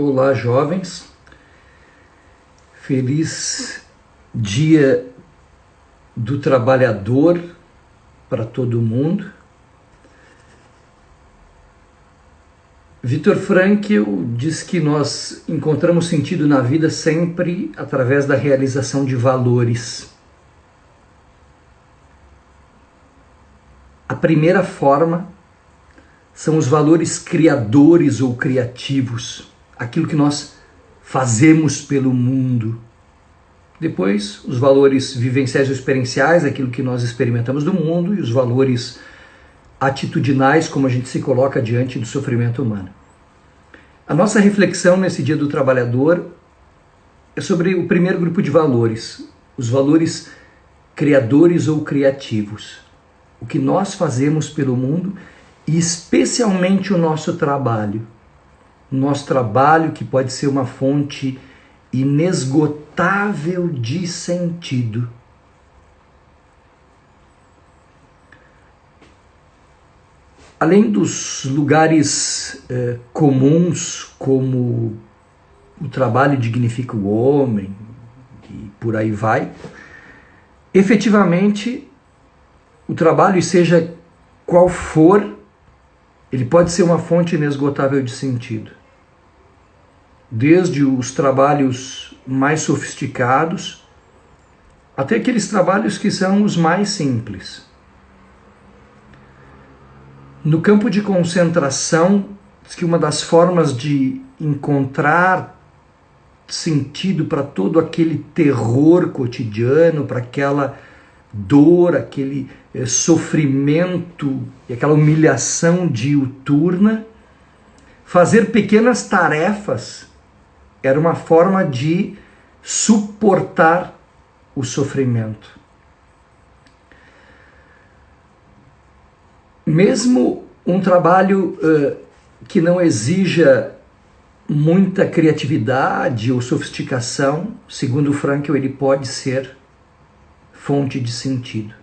Olá, jovens. Feliz Dia do Trabalhador para todo mundo. Viktor Frankl diz que nós encontramos sentido na vida sempre através da realização de valores. A primeira forma são os valores criadores ou criativos, aquilo que nós fazemos pelo mundo. Depois, os valores vivenciais ou experienciais, aquilo que nós experimentamos do mundo, e os valores atitudinais, como a gente se coloca diante do sofrimento humano. A nossa reflexão nesse Dia do Trabalhador é sobre o primeiro grupo de valores, os valores criadores ou criativos. O que nós fazemos pelo mundo e especialmente o nosso trabalho. Nosso trabalho que pode ser uma fonte inesgotável de sentido. Além dos lugares comuns, como o trabalho dignifica o homem e por aí vai, efetivamente o trabalho, seja qual for, ele pode ser uma fonte inesgotável de sentido. Desde os trabalhos mais sofisticados até aqueles trabalhos que são os mais simples. No campo de concentração, diz que uma das formas de encontrar sentido para todo aquele terror cotidiano, para aquela dor, aquele sofrimento e aquela humilhação diuturna, fazer pequenas tarefas era uma forma de suportar o sofrimento. Mesmo um trabalho que não exija muita criatividade ou sofisticação, segundo Frankl, ele pode ser fonte de sentido.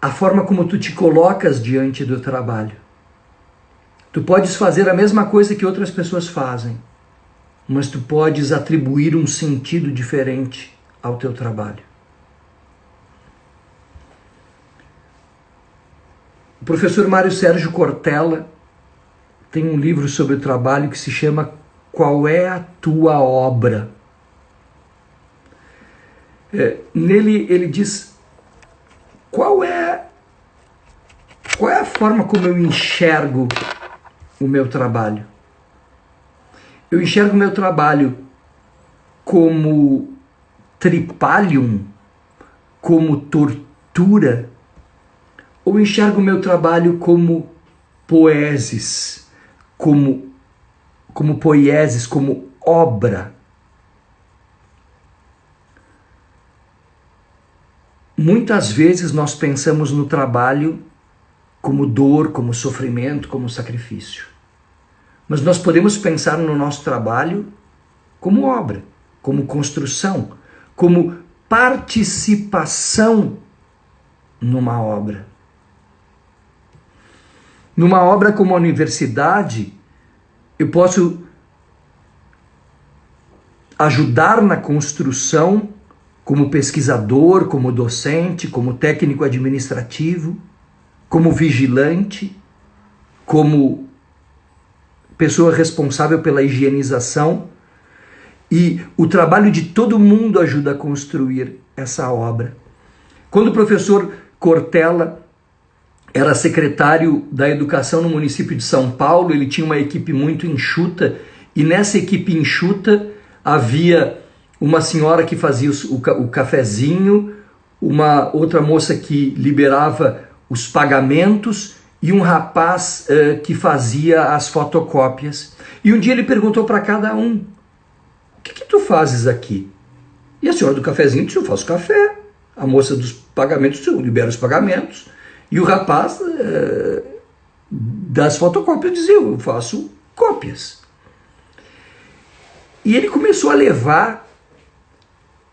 A forma como tu te colocas diante do trabalho. Tu podes fazer a mesma coisa que outras pessoas fazem, mas tu podes atribuir um sentido diferente ao teu trabalho. O professor Mário Sérgio Cortella tem um livro sobre o trabalho que se chama Qual é a Tua Obra? Nele ele diz qual é a forma como eu enxergo o meu trabalho. Eu enxergo o meu trabalho como tripalium, como tortura, ou enxergo o meu trabalho como poesis, como poiesis, como obra. Muitas vezes nós pensamos no trabalho como dor, como sofrimento, como sacrifício. Mas nós podemos pensar no nosso trabalho como obra, como construção, como participação numa obra. Numa obra como a universidade, eu posso ajudar na construção como pesquisador, como docente, como técnico administrativo, como vigilante, como pessoa responsável pela higienização. E o trabalho de todo mundo ajuda a construir essa obra. Quando o professor Cortella era secretário da Educação no município de São Paulo, ele tinha uma equipe muito enxuta, e nessa equipe enxuta havia uma senhora que fazia o cafezinho, uma outra moça que liberava os pagamentos e um rapaz que fazia as fotocópias. E um dia ele perguntou para cada um: o que tu fazes aqui? E a senhora do cafezinho disse: eu faço café. A moça dos pagamentos disse: eu libero os pagamentos. E o rapaz das fotocópias dizia: eu faço cópias. E ele começou a levar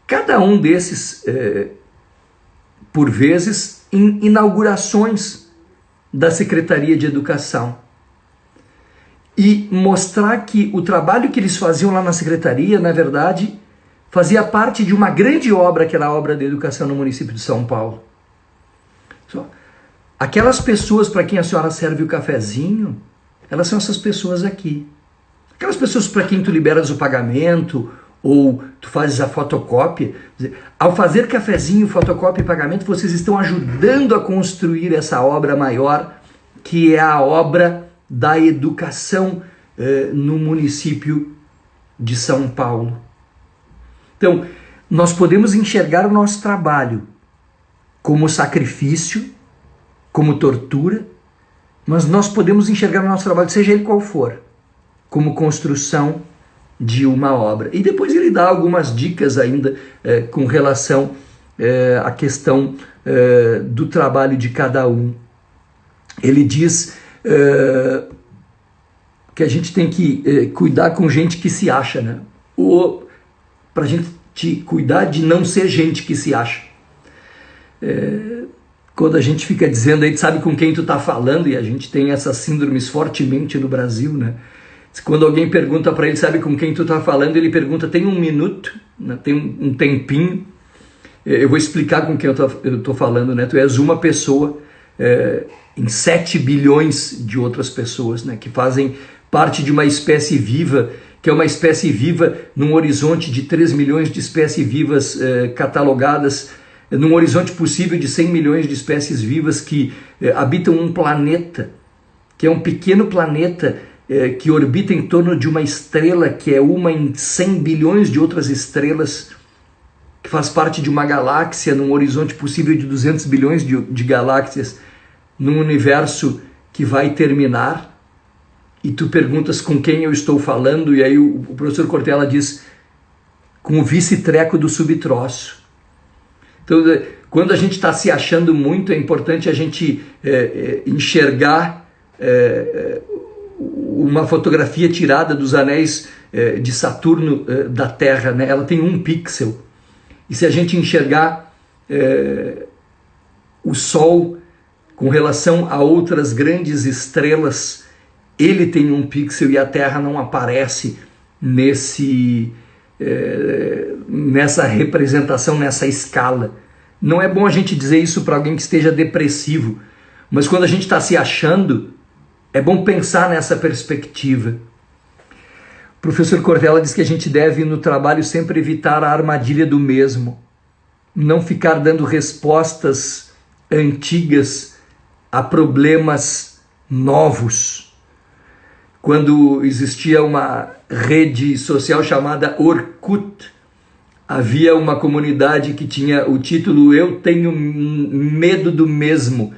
cada um desses, por vezes, em inaugurações da Secretaria de Educação. e mostrar que o trabalho que eles faziam lá na secretaria, na verdade, fazia parte de uma grande obra, que era a obra de educação no município de São Paulo. Só. Aquelas pessoas para quem a senhora serve o cafezinho, elas são essas pessoas aqui. Aquelas pessoas para quem tu liberas o pagamento ou tu fazes a fotocópia. Ao fazer cafezinho, fotocópia e pagamento, vocês estão ajudando a construir essa obra maior, que é a obra da educação no município de São Paulo. Então, nós podemos enxergar o nosso trabalho como sacrifício, como tortura, mas nós podemos enxergar o nosso trabalho, seja ele qual for, como construção de uma obra. E depois ele dá algumas dicas ainda com relação à questão do trabalho de cada um. Ele diz que a gente tem que cuidar com gente que se acha, né? Ou para a gente cuidar de não ser gente que se acha. Quando a gente fica dizendo aí, tu sabe com quem tu tá falando, e a gente tem essas síndromes fortemente no Brasil, né? Quando alguém pergunta para ele, sabe com quem tu tá falando, ele pergunta, tem um minuto, né? Tem um tempinho, eu vou explicar com quem eu tô falando, né? Tu és uma pessoa em 7 bilhões de outras pessoas, né? Que fazem parte de uma espécie viva, que é uma espécie viva num horizonte de 3 milhões de espécies vivas catalogadas, num horizonte possível de 100 milhões de espécies vivas que habitam um planeta, que é um pequeno planeta que orbita em torno de uma estrela que é uma em 100 bilhões de outras estrelas, que faz parte de uma galáxia num horizonte possível de 200 bilhões de galáxias, num universo que vai terminar. E tu perguntas com quem eu estou falando, e aí o professor Cortella diz, com o vice-treco do subtroço. Então, quando a gente está se achando muito, é importante a gente enxergar uma fotografia tirada dos anéis de Saturno da Terra, né? Ela tem 1 pixel. E se a gente enxergar o Sol com relação a outras grandes estrelas, ele tem 1 pixel e a Terra não aparece nessa representação, nessa escala. Não é bom a gente dizer isso para alguém que esteja depressivo, mas quando a gente está se achando, é bom pensar nessa perspectiva. O professor Cortella diz que a gente deve, no trabalho, sempre evitar a armadilha do mesmo, não ficar dando respostas antigas a problemas novos. Quando existia uma rede social chamada Orkut, havia uma comunidade que tinha o título Eu Tenho Medo do Mesmo.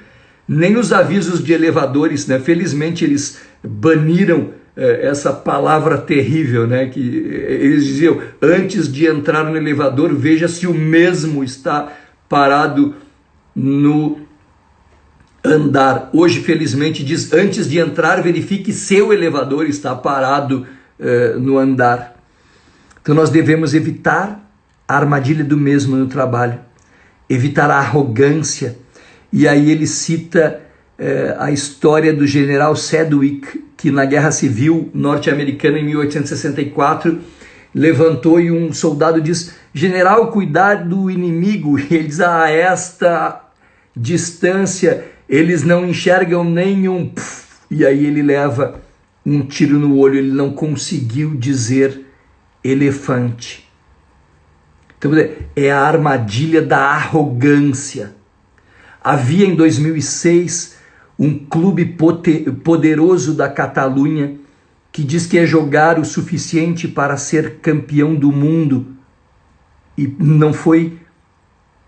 Nem os avisos de elevadores, né? Felizmente eles baniram essa palavra terrível, né? Que eles diziam, antes de entrar no elevador, veja se o mesmo está parado no andar. Hoje, felizmente, diz, antes de entrar, verifique se o elevador está parado no andar. Então nós devemos evitar a armadilha do mesmo no trabalho, evitar a arrogância. E aí ele cita a história do general Sedgwick, que na Guerra Civil norte-americana em 1864 levantou e um soldado diz, general, cuidado do inimigo. E ele diz, a esta distância eles não enxergam nenhum. E aí ele leva um tiro no olho, ele não conseguiu dizer elefante. Então é a armadilha da arrogância. Havia em 2006 um clube poderoso da Catalunha que diz que é jogar o suficiente para ser campeão do mundo e não foi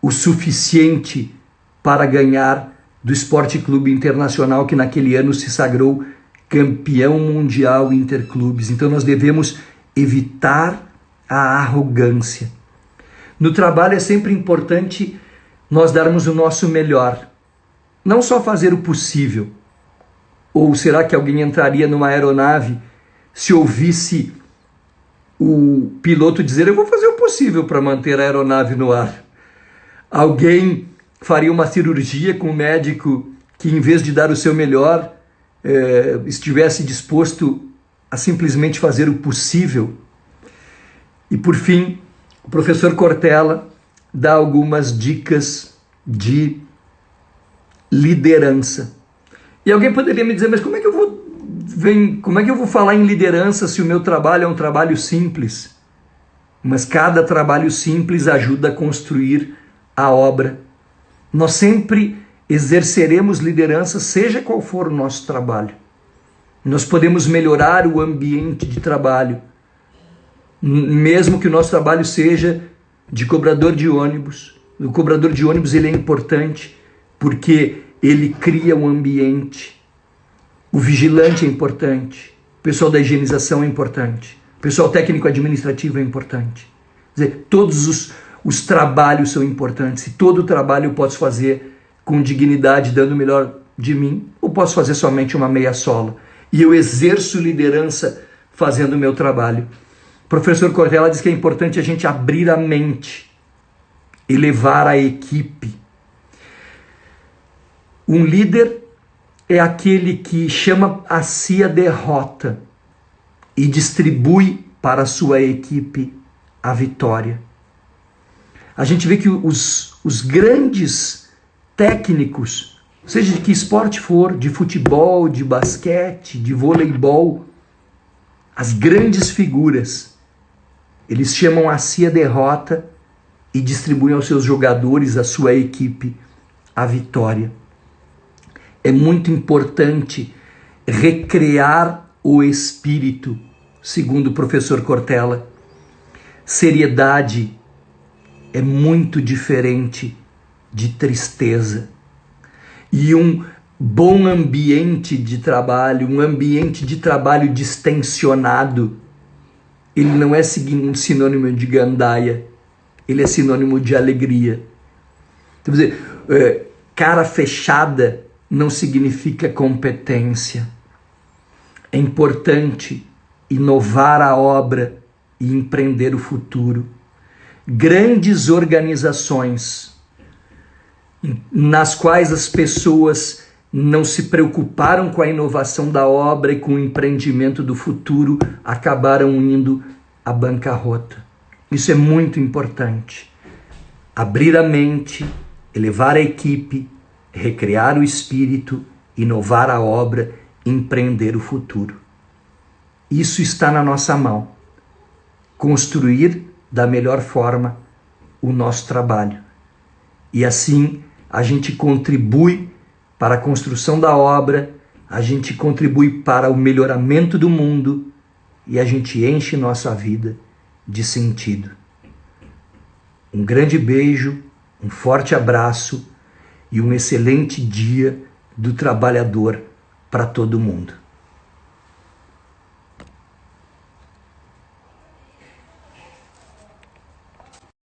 o suficiente para ganhar do Esporte Clube Internacional, que naquele ano se sagrou campeão mundial interclubes. Então nós devemos evitar a arrogância. No trabalho é sempre importante nós darmos o nosso melhor. Não só fazer o possível. Ou será que alguém entraria numa aeronave se ouvisse o piloto dizer, eu vou fazer o possível para manter a aeronave no ar? Alguém faria uma cirurgia com um médico que, em vez de dar o seu melhor, estivesse disposto a simplesmente fazer o possível. E por fim, o professor Cortella dá algumas dicas de liderança. E alguém poderia me dizer, mas como é que eu vou falar em liderança se o meu trabalho é um trabalho simples? Mas cada trabalho simples ajuda a construir a obra. Nós sempre exerceremos liderança, seja qual for o nosso trabalho. Nós podemos melhorar o ambiente de trabalho, mesmo que o nosso trabalho seja de cobrador de ônibus. O cobrador de ônibus ele é importante porque ele cria um ambiente. O vigilante é importante, o pessoal da higienização é importante, o pessoal técnico-administrativo é importante. Quer dizer, todos os trabalhos são importantes e todo o trabalho eu posso fazer com dignidade, dando o melhor de mim, ou posso fazer somente uma meia sola. E eu exerço liderança fazendo o meu trabalho. O professor Cortella diz que é importante a gente abrir a mente, elevar a equipe. Um líder é aquele que chama a si a derrota e distribui para a sua equipe a vitória. A gente vê que os grandes técnicos, seja de que esporte for, de futebol, de basquete, de voleibol, as grandes figuras, eles chamam a si a derrota e distribuem aos seus jogadores, à sua equipe, a vitória. É muito importante recrear o espírito, segundo o professor Cortella. Seriedade é muito diferente de tristeza. E um bom ambiente de trabalho, um ambiente de trabalho distensionado, ele não é sinônimo de gandaia, ele é sinônimo de alegria. Então, quer dizer, cara fechada não significa competência. É importante inovar a obra e empreender o futuro. Grandes organizações nas quais as pessoas não se preocuparam com a inovação da obra e com o empreendimento do futuro acabaram indo à bancarrota. Isso é muito importante. Abrir a mente, elevar a equipe, recriar o espírito, inovar a obra, empreender o futuro. Isso está na nossa mão. Construir da melhor forma o nosso trabalho. E assim a gente contribui para a construção da obra, a gente contribui para o melhoramento do mundo e a gente enche nossa vida de sentido. Um grande beijo, um forte abraço e um excelente dia do trabalhador para todo mundo.